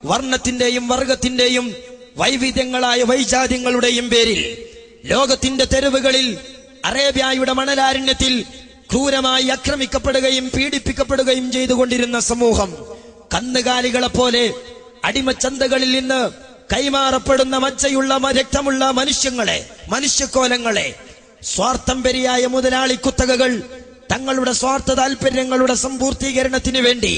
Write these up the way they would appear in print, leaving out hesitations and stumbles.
വർണ്ണത്തിന്റെയും വർഗത്തിന്റെയും വൈവിധ്യങ്ങളായ വൈജാത്യങ്ങളുടെയും പേരിൽ ലോകത്തിന്റെ തെരുവുകളിൽ അറേബ്യയുടെ മണലാരണ്യത്തിൽ ക്രൂരമായി ആക്രമിക്കപ്പെടുകയും പീഡിപ്പിക്കപ്പെടുകയും ചെയ്തുകൊണ്ടിരുന്ന സമൂഹം കന്നുകാലികളെ പോലെ അടിമച്ചന്തകളിൽ നിന്ന് കൈമാറപ്പെടുന്ന മജ്ജയുള്ള രക്തമുള്ള മനുഷ്യക്കോലങ്ങളെ സ്വാർത്ഥംപരിയായ മുതലാളി കുത്തകകൾ തങ്ങളുടെ സ്വാർത്ഥ താല്പര്യങ്ങളുടെ സമ്പൂർത്തീകരണത്തിന് വേണ്ടി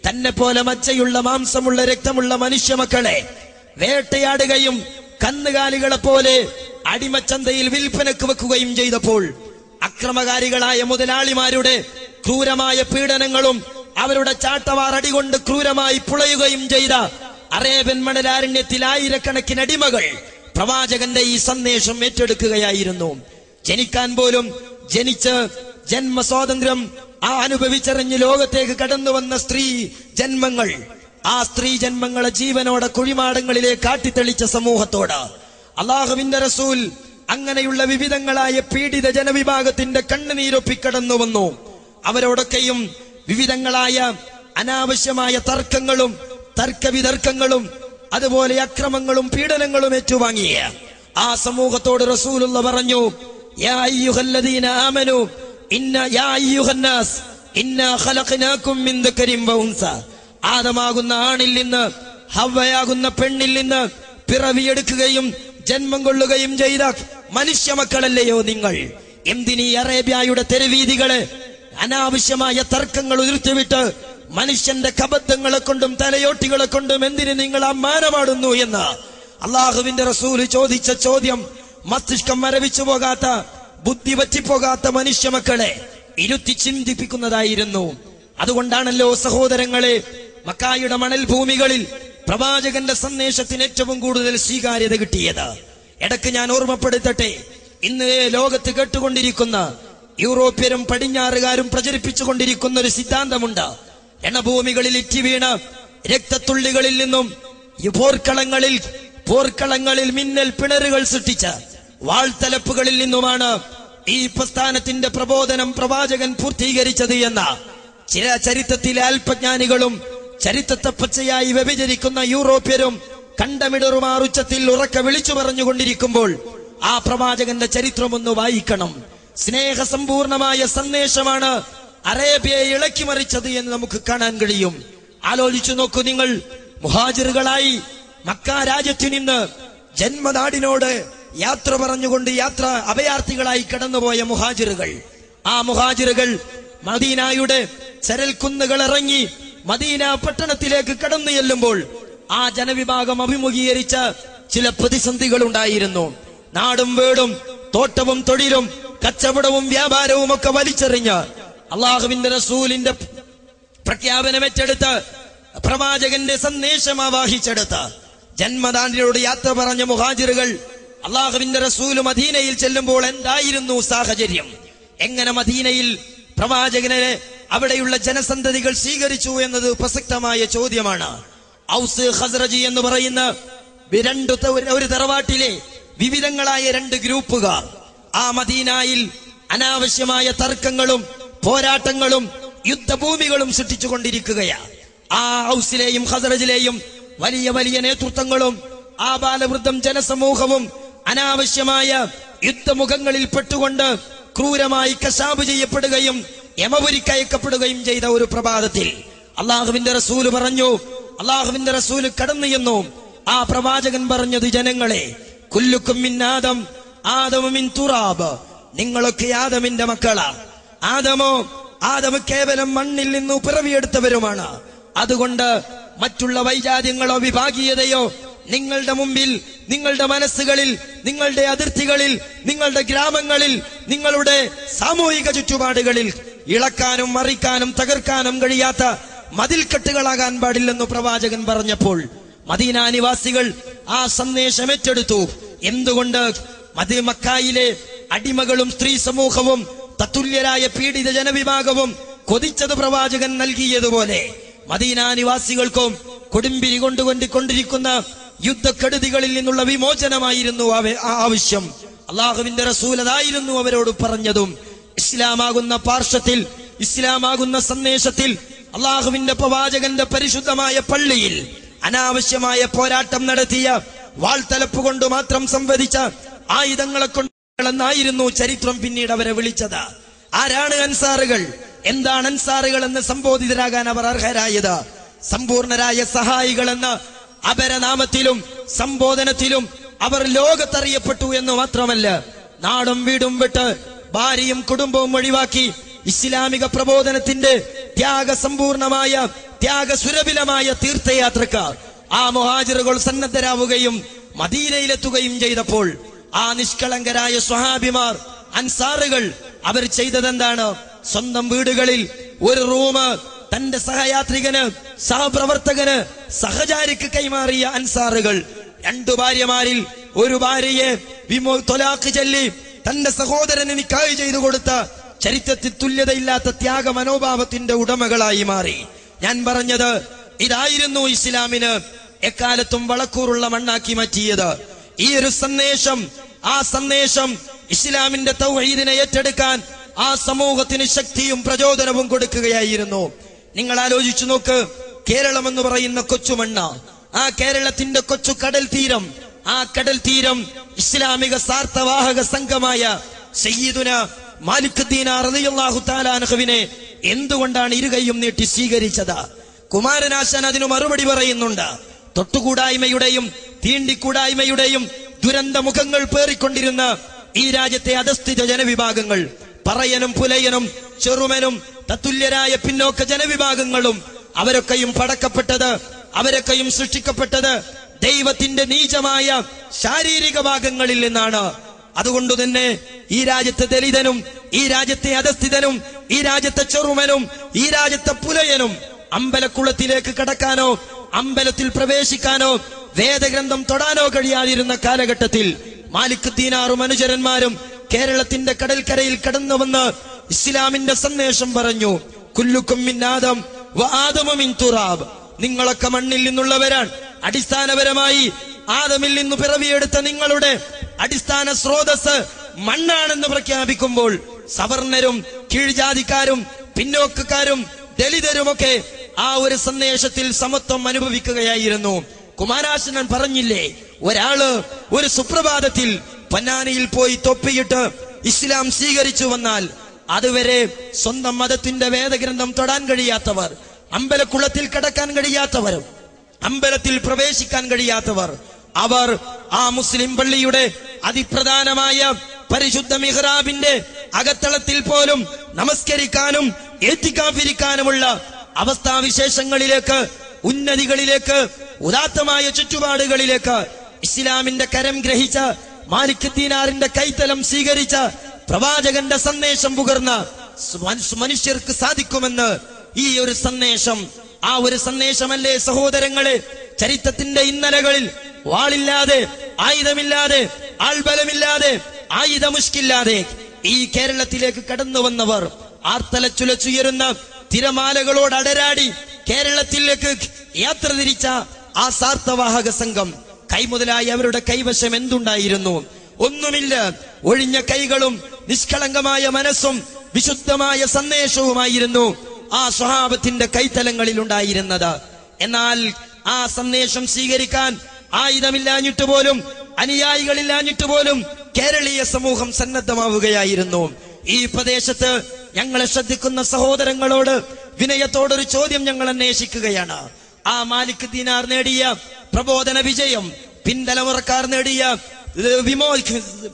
തന്നെ പോലെ മജ്ജയുള്ള മാംസമുള്ള രക്തമുള്ള മനുഷ്യമക്കളെ വേട്ടയാടുകയും കന്നുകാലികളെ പോലെ അടിമച്ചന്തയിൽ വിൽപ്പനക്ക് വെക്കുകയും ചെയ്തപ്പോൾ അക്രമകാരികളായ മുതലാളിമാരുടെ ക്രൂരമായ പീഡനങ്ങളും അവരുടെ ചാട്ടവാർ അടികൊണ്ട് ക്രൂരമായി പുളയുകയും ചെയ്ത അറേബ്യൻ മണലാരണ്യത്തിൽ ആയിരക്കണക്കിന് അടിമകൾ പ്രവാചകന്റെ ഈ സന്ദേശം ഏറ്റെടുക്കുകയായിരുന്നു. ജനിക്കാൻ പോലും ജനിച്ച് ജന്മസ്വാതന്ത്ര്യം അനുഭവിച്ചറിഞ്ഞ് ലോകത്തേക്ക് കടന്നു വന്ന സ്ത്രീ ജന്മങ്ങൾ, ആ സ്ത്രീ ജന്മങ്ങളെ ജീവനോടെ കുഴിമാടങ്ങളിലേക്ക് കാട്ടിത്തെളിച്ച സമൂഹത്തോട് അള്ളാഹുവിന്റെ റസൂൽ അങ്ങനെയുള്ള വിവിധങ്ങളായ പീഡിത ജനവിഭാഗത്തിന്റെ കണ്ണുനീരൊപ്പിക്കടന്നു വന്നു. അവരോടൊക്കെയും വിവിധങ്ങളായ അനാവശ്യമായ തർക്കങ്ങളും തർക്കവിതർക്കങ്ങളും അതുപോലെ അക്രമങ്ങളും പീഡനങ്ങളും ഏറ്റുവാങ്ങിയ ആ സമൂഹത്തോട് റസൂലുള്ള പറഞ്ഞു, യാ അയ്യുഹല്ലദീന ആമനൂ യാ അയ്യുഹന്നാസ് ഇന്നാ ഖലഖനാകും മിൻ ദക്കരിൻ വ ഉൻസ. ആദമാകുന്ന ആണിൽ നിന്ന് ഹവ്വയാകുന്ന പെണ്ണിൽ നിന്ന് പിറവിയെടുക്കുകയും ജന്മം കൊള്ളുകയും ചെയ്ത മനുഷ്യ മക്കളല്ലയോ നിങ്ങൾ? എന്തിനീ അറേബ്യയുടെ തെരുവീതികളെ അനാവശ്യമായ തർക്കങ്ങൾ ഉയർത്തിവിട്ട് മനുഷ്യന്റെ കബദ്ധങ്ങളെ കൊണ്ടും തലയോട്ടികളെ കൊണ്ടും എന്തിന് നിങ്ങൾ അമ്മാനമാടുന്നു എന്ന് അള്ളാഹുവിന്റെ റസൂല് ചോദിച്ച ചോദ്യം മസ്തിഷ്കം മരവിച്ചു പോകാത്ത, ബുദ്ധി വറ്റിപ്പോകാത്ത മനുഷ്യ മക്കളെ ഇരുത്തി ചിന്തിപ്പിക്കുന്നതായിരുന്നു. അതുകൊണ്ടാണല്ലോ സഹോദരങ്ങളെ, മക്കായുടെ മണൽ ഭൂമികളിൽ പ്രവാചകന്റെ സന്ദേശത്തിന് ഏറ്റവും കൂടുതൽ സ്വീകാര്യത കിട്ടിയത്. ഇടക്ക് ഞാൻ ഓർമ്മപ്പെടുത്തട്ടെ, ഇന്ന് ലോകത്ത് കേട്ടുകൊണ്ടിരിക്കുന്ന യൂറോപ്യരും പടിഞ്ഞാറുകാരും പ്രചരിപ്പിച്ചുകൊണ്ടിരിക്കുന്ന ഒരു സിദ്ധാന്തമുണ്ട്. രണഭൂമികളിൽ ഇറ്റി വീണ രക്തത്തുള്ളികളിൽ നിന്നും പോർക്കളങ്ങളിൽ മിന്നൽ പിണറുകൾ സൃഷ്ടിച്ച വാൾത്തലപ്പുകളിൽ നിന്നുമാണ് ഈ പ്രസ്ഥാനത്തിന്റെ പ്രബോധനം പ്രവാചകൻ പൂർത്തീകരിച്ചത് എന്ന ചില ചരിത്രത്തിലെ അല്പജ്ഞാനികളും ചരിത്രത്തെ പച്ചയായി വ്യഭിചരിക്കുന്ന യൂറോപ്യരും കണ്ടമിടറുമാർ ഉച്ചത്തിൽ ഉറക്കെ വിളിച്ചു പറഞ്ഞുകൊണ്ടിരിക്കുമ്പോൾ ആ പ്രവാചകന്റെ ചരിത്രമൊന്ന് വായിക്കണം. സ്നേഹസമ്പൂർണമായ സന്ദേശമാണ് അറേബ്യയെ ഇളക്കിമറിച്ചത് എന്ന് നമുക്ക് കാണാൻ കഴിയും. ആലോചിച്ചു നോക്കൂ നിങ്ങൾ, മുഹാജിറുകളായി മക്ക രാജ്യത്തു നിന്ന് ജന്മനാടിനോട് യാത്ര പറഞ്ഞുകൊണ്ട് അഭയാർത്ഥികളായി കടന്നുപോയ മുഹാജിറുകൾ, ആ മുഹാജിറുകൾ മദീനയുടെ ചരൽക്കുന്നുകൾ ഇറങ്ങി മദീന പട്ടണത്തിലേക്ക് കടന്നു ചെല്ലുമ്പോൾ ആ ജനവിഭാഗം അഭിമുഖീകരിച്ച ചില പ്രതിസന്ധികൾ ഉണ്ടായിരുന്നു. നാടും വീടും തോട്ടവും തൊഴിലും കച്ചവടവും വ്യാപാരവും ഒക്കെ വലിച്ചെറിഞ്ഞ് അള്ളാഹുവിന്റെ റസൂലിന്റെ പ്രഖ്യാപനം ഏറ്റെടുത്ത് പ്രവാചകന്റെ സന്ദേശം ആവാഹിച്ചെടുത്ത് ജന്മനാടിനോട് യാത്ര പറഞ്ഞ മുഹാജിറുകൾ അള്ളാഹുവിന്റെ റസൂല് മദീനയിൽ ചെല്ലുമ്പോൾ എന്തായിരുന്നു സാഹചര്യം? എങ്ങനെ മദീനയിൽ പ്രവാചകനെ അവിടെയുള്ള ജനസന്തതികൾ സ്വീകരിച്ചു എന്നത് പ്രസക്തമായ ചോദ്യമാണ്. ഔസ് ഖസ്റജി എന്ന് പറയുന്ന ഒരു തറവാട്ടിലെ വിവിധങ്ങളായ രണ്ട് ഗ്രൂപ്പുകാർ ആ മദീനയിൽ അനാവശ്യമായ തർക്കങ്ങളും പോരാട്ടങ്ങളും യുദ്ധഭൂമികളും സൃഷ്ടിച്ചുകൊണ്ടിരിക്കുകയാണ്. ആ ഔസിലെയും ഖസ്റജിലെയും വലിയ വലിയ നേതൃത്വങ്ങളും ആ ബാലവൃദ്ധം ജനസമൂഹവും അനാവശ്യമായ യുദ്ധമുഖങ്ങളിൽ പെട്ടുകൊണ്ട് ക്രൂരമായി കശാബ് ചെയ്യപ്പെടുകയും യമപുരിക്കയക്കപ്പെടുകയും ചെയ്ത ഒരു പ്രഭാതത്തിൽ അള്ളാഹുവിന്റെ റസൂല് പറഞ്ഞു, അള്ളാഹുവിന്റെ റസൂല് കടന്നു ചെന്നു. ആ പ്രവാചകൻ പറഞ്ഞത്, ജനങ്ങളെ, കുല്ലുക്കും മിൻ ആദം ആദമ മിൻ തുറാബ്, നിങ്ങളൊക്കെ ആദമിന്റെ മക്കളാ. ആദം കേവലം മണ്ണിൽ നിന്ന് പിറവിയെടുത്തവരുമാണ്. അതുകൊണ്ട് മറ്റുള്ള വൈജാത്യങ്ങളോ വിഭാഗീയതയോ നിങ്ങളുടെ മുമ്പിൽ, നിങ്ങളുടെ മനസ്സുകളിൽ, നിങ്ങളുടെ അതിർത്തികളിൽ, നിങ്ങളുടെ ഗ്രാമങ്ങളിൽ, നിങ്ങളുടെ സാമൂഹിക ചുറ്റുപാടുകളിൽ ഇളക്കാനും മറിക്കാനും തകർക്കാനും കഴിയാത്ത മതിൽക്കെട്ടുകളാകാൻ പാടില്ലെന്ന് പ്രവാചകൻ പറഞ്ഞപ്പോൾ മദീന നിവാസികൾ ആ സന്ദേശം ഏറ്റെടുത്തു. എന്തുകൊണ്ട്? മക്കായിലെ അടിമകളും സ്ത്രീ സമൂഹവും തത്തുല്യരായ പീഡിത ജനവിഭാഗവും കൊതിച്ചത് പ്രവാചകൻ നൽകിയതുപോലെ മദീന നിവാസികൾക്കും കൊടുമ്പിരി കൊണ്ടിരിക്കുന്ന യുദ്ധക്കെടുതികളിൽ നിന്നുള്ള വിമോചനമായിരുന്നു ആവശ്യം. അള്ളാഹുവിന്റെ റസൂൽ അതായിരുന്നു അവരോട് പറഞ്ഞതും. ഇസ്ലാമാകുന്ന പാർശ്വത്തിൽ, ഇസ്ലാമാകുന്ന സന്ദേശത്തിൽ, അള്ളാഹുവിന്റെ പ്രവാചകന്റെ പരിശുദ്ധമായ പള്ളിയിൽ അനാവശ്യമായ പോരാട്ടം നടത്തിയ, വാൾത്തലപ്പ് കൊണ്ട് മാത്രം സംവദിച്ച, ആയുധങ്ങളെ കൊണ്ടെന്നായിരുന്നു ചരിത്രം പിന്നീട് അവരെ വിളിച്ചത്. ആരാണ് അൻസാറുകൾ? എന്താണ് അൻസാറുകൾ എന്ന് സംബോധിതരാകാൻ അവർ അർഹരായത്? സമ്പൂർണരായ സഹായികൾ എന്ന അപരനാമത്തിലും സംബോധനത്തിലും അവർ ലോകത്തറിയപ്പെട്ടു എന്ന് മാത്രമല്ല, നാടും വീടും വിട്ട് ഭാര്യയും കുടുംബവും ഒഴിവാക്കി ഇസ്ലാമിക പ്രബോധനത്തിന്റെ ത്യാഗസമ്പൂർണമായ, ത്യാഗസുരഭിലമായ തീർത്ഥയാത്രക്കാർ ആ മുഹാജിറുകൾ സന്നദ്ധരാവുകയും മദീനയിലെത്തുകയും ചെയ്തപ്പോൾ ആ നിഷ്കളങ്കരായ സ്വഹാബിമാർ, അൻസാറുകൾ, അവർ ചെയ്തതെന്താണ്? സ്വന്തം വീടുകളിൽ ഒരു റൂം തന്റെ സഹയാത്രികന്, സഹപ്രവർത്തകന്, സഹചാരിക്ക് കൈമാറിയ അൻസാറുകൾ 2 ഭാര്യമാരിൽ ഒരു ഭാര്യയെ തൊലാഖ് ചൊല്ലി തന്റെ സഹോദരന് നിക്കാഹ് ചെയ്തു കൊടുത്ത ചരിത്രത്തിൽ തുല്യതയില്ലാത്ത ത്യാഗ മനോഭാവത്തിന്റെ ഉടമകളായി മാറി. ഞാൻ പറഞ്ഞത് ഇതായിരുന്നു ഇസ്ലാമിന് എക്കാലത്തും വളക്കൂറുള്ള മണ്ണാക്കി മാറ്റിയത്. ഈ ഒരു സന്ദേശം, ആ സന്ദേശം ഇസ്ലാമിന്റെ തൗഹീദിനെ ഏറ്റെടുക്കാൻ ആ സമൂഹത്തിന് ശക്തിയും പ്രചോദനവും കൊടുക്കുകയായിരുന്നു. നിങ്ങൾ ആലോചിച്ചു നോക്ക്, കേരളം എന്ന് പറയുന്ന കൊച്ചുമണ്ണ, ആ കേരളത്തിന്റെ കൊച്ചു കടൽ തീരം, ആ കടൽ തീരം ഇസ്ലാമിക സാർത്ഥവാഹക സംഘമായ സയ്യിദുന മാലിക് ദീനാർ റളിയല്ലാഹു തആല അൻഹുവിനെ എന്തുകൊണ്ടാണ് ഇരുകൈയും നീട്ടി സ്വീകരിച്ചത്? കുമാരനാശാൻ അതിനു മറുപടി പറയുന്നുണ്ട്. തൊട്ടുകൂടായ്മയുടെയും തീണ്ടിക്കൂടായ്മയുടെയും ദുരന്ത മുഖങ്ങൾ പേറിക്കൊണ്ടിരുന്ന ഈ രാജ്യത്തെ അധസ്ഥിത ജനവിഭാഗങ്ങൾ, പറയനും പുലയനും ചെറുമനും തത്തുല്യരായ പിന്നോക്ക ജനവിഭാഗങ്ങളും, അവരൊക്കെയും പടക്കപ്പെട്ടത്, അവരൊക്കെയും സൃഷ്ടിക്കപ്പെട്ടത് ദൈവത്തിന്റെ നീചമായ ശാരീരിക ഭാഗങ്ങളിൽ നിന്നാണ്. അതുകൊണ്ട് തന്നെ ഈ രാജ്യത്തെ ദലിതനും, ഈ രാജ്യത്തെ അധസ്ഥിതനും, ഈ രാജ്യത്തെ ചെറുമനും, ഈ രാജ്യത്തെ പുലയനും അമ്പലക്കുളത്തിലേക്ക് കടക്കാനോ അമ്പലത്തിൽ പ്രവേശിക്കാനോ വേദഗ്രന്ഥം തൊടാനോ കഴിയാതിരുന്ന കാലഘട്ടത്തിൽ മാലിക് ദീനാറും അനുചരന്മാരും കേരളത്തിന്റെ കടൽക്കരയിൽ കടന്നു വന്ന് ഇസ്ലാമിന്റെ സന്ദേശം പറഞ്ഞു. കുല്ലുക്കും മിൻ ആദം വ ആദമു മിൻ തുറാബ്, നിങ്ങളൊക്കെ മണ്ണിൽ നിന്നുള്ളവരാണ്. അടിസ്ഥാനപരമായി ആദമിൽ നിന്ന് പിറവിയെടുത്ത നിങ്ങളുടെ അടിസ്ഥാന സ്രോതസ് മണ്ണാണെന്ന് പ്രഖ്യാപിക്കുമ്പോൾ സവർണരും കീഴ്ജാതിക്കാരും പിന്നോക്കക്കാരും ദലിതരുമൊക്കെ ആ ഒരു സന്ദേശത്തിൽ സമത്വം അനുഭവിക്കുകയായിരുന്നു. കുമാരാശനൻ പറഞ്ഞില്ലേ, ഒരാള് ഒരു സുപ്രഭാതത്തിൽ പൊന്നാനിയിൽ പോയി തൊപ്പിയിട്ട് ഇസ്ലാം സ്വീകരിച്ചു വന്നാൽ അതുവരെ സ്വന്തം മതത്തിന്റെ വേദഗ്രന്ഥം തൊടാൻ കഴിയാത്തവർ, അമ്പലക്കുളത്തിൽ കടക്കാൻ കഴിയാത്തവരും അമ്പലത്തിൽ പ്രവേശിക്കാൻ കഴിയാത്തവർ, അവർ ആ മുസ്ലിം പള്ളിയുടെ അതിപ്രധാനമായ പരിശുദ്ധ മിഹ്റാബിന്റെ അകത്തളത്തിൽ പോലും നമസ്കരിക്കാനും ഏത്തിക്കാഫിരിക്കാനുമുള്ള അവസ്ഥാവിശേഷങ്ങളിലേക്ക്, ഉന്നതികളിലേക്ക്, ഉദാത്തമായ ചുറ്റുപാടുകളിലേക്ക് ഇസ്ലാമിന്റെ കരം ഗ്രഹിച്ച, മാലിക് ദീനാറിന്റെ കൈത്തലം സ്വീകരിച്ച, പ്രവാചകന്റെ സന്ദേശം പുകർന്ന മനുഷ്യർക്ക് സാധിക്കുമെന്ന് ഈ ഒരു സന്ദേശം, ആ ഒരു സന്ദേശമല്ലേ സഹോദരങ്ങളെ ചരിത്രത്തിന്റെ ഇന്നലകളിൽ വാളില്ലാതെ, ആയുധമില്ലാതെ, ആൾബലമില്ലാതെ, ആയുധമുഷ്കില്ലാതെ ഈ കേരളത്തിലേക്ക് കടന്നു വന്നവർ ആർത്തലച്ചുലച്ചുയരുന്ന തിരമാലകളോട് അടരാടി കേരളത്തിലേക്ക് യാത്ര തിരിച്ച ആ സാർത്ഥവാഹക സംഘം കൈമുതലായി അവരുടെ കൈവശം എന്തുണ്ടായിരുന്നു? ഒന്നുമില്ല. ഒഴിഞ്ഞ കൈകളും നിഷ്കളങ്കമായ മനസ്സും വിശുദ്ധമായ സന്ദേശവുമായിരുന്നു ആ സ്വഹാബത്തിന്റെ കൈത്തലങ്ങളിൽ ഉണ്ടായിരുന്നത്. എന്നാൽ ആ സന്ദേശം സ്വീകരിക്കാൻ ആയുധമില്ലാഞ്ഞിട്ട് പോലും, അനുയായികളില്ലാഞ്ഞിട്ട് പോലും കേരളീയ സമൂഹം സന്നദ്ധമാവുകയായിരുന്നു. ഈ പ്രദേശത്ത് ഞങ്ങളെ ശ്രദ്ധിക്കുന്ന സഹോദരങ്ങളോട് വിനയത്തോടൊരു ചോദ്യം ഞങ്ങൾ അന്വേഷിക്കുകയാണ്. ആ മാലിക് ദീനാർ നേടിയ പ്രബോധന വിജയം, പിൻതലമുറക്കാർ നേടിയ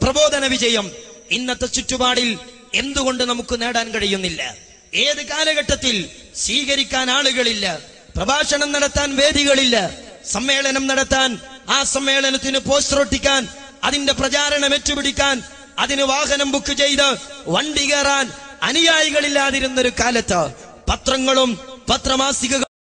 പ്രബോധന വിജയം ഇന്നത്തെ ചുറ്റുപാടിൽ എന്തുകൊണ്ട് നമുക്ക് നേടാൻ കഴിയുന്നില്ല? ഏത് കാലഘട്ടത്തിൽ സ്വീകരിക്കാൻ ആളുകളില്ല, പ്രഭാഷണം നടത്താൻ വേദികളില്ല, സമ്മേളനം നടത്താൻ, ആ സമ്മേളനത്തിന് പോസ്റ്റർ ഒട്ടിക്കാൻ, അതിന്റെ പ്രചാരണം ഏറ്റുപിടിക്കാൻ, അതിന് വാഹനം ബുക്ക് ചെയ്ത് വണ്ടി കയറാൻ അനുയായികളില്ലാതിരുന്നൊരു കാലത്ത് പത്രങ്ങളും പത്രമാസികകളും